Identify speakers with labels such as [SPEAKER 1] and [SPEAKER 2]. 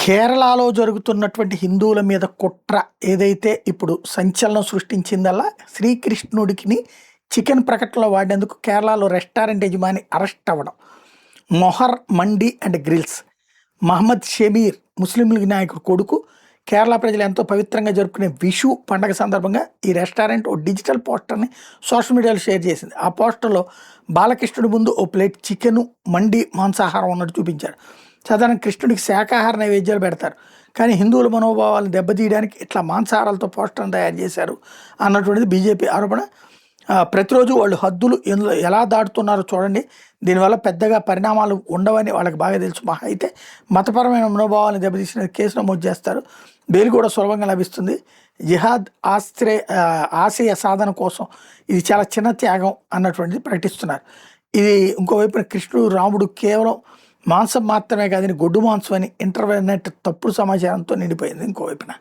[SPEAKER 1] కేరళలో జరుగుతున్నటువంటి హిందువుల మీద కుట్ర ఏదైతే ఇప్పుడు సంచలనం సృష్టించిందల్లా శ్రీకృష్ణుడికి చికెన్ ప్రకటనలో వాడినందుకు కేరళలో రెస్టారెంట్ యజమాని అరెస్ట్ అవ్వడం. మొహర్ మండి అండ్ గ్రిల్స్ మహమ్మద్ షమీర్ ముస్లిం లీగ్ నాయకుడు కొడుకు కేరళ ప్రజలు ఎంతో పవిత్రంగా జరుపుకునే విషు పండగ సందర్భంగా ఈ రెస్టారెంట్ ఓ డిజిటల్ పోస్టర్ని సోషల్ మీడియాలో షేర్ చేసింది. ఆ పోస్టర్లో బాలకృష్ణుడి ముందు ఓ ప్లేట్ చికెను మండి మాంసాహారం ఉన్నట్టు చూపించారు. సాధారణ కృష్ణుడికి శాకాహార నైవేద్యాలు పెడతారు, కానీ హిందువుల మనోభావాలను దెబ్బతీయడానికి ఇట్లా మాంసాహారాలతో పోస్టర్ని తయారు చేశారు అన్నటువంటిది బీజేపీ ఆరోపణ. ప్రతిరోజు వాళ్ళు హద్దులు ఎలా దాటుతున్నారో చూడండి, దీనివల్ల పెద్దగా పరిణామాలు ఉండవని వాళ్ళకి బాగా తెలుసు. మహా అయితే మతపరమైన మనోభావాలను దెబ్బతీసిన కేసు నమోదు చేస్తారు. బెయిల్ కూడా సులభంగా లభిస్తుంది. జిహాద్ ఆశయ సాధన కోసం ఇది చాలా చిన్న త్యాగం అన్నటువంటిది ప్రకటిస్తున్నారు. ఇది ఇంకోవైపున కృష్ణుడు రాముడు కేవలం మాంసం మాత్రమే కాదని గొడ్డు మాంసం అని ఇంటర్నెట్ తప్పుడు సమాచారంతో నిండిపోయింది ఇంకోవైపున.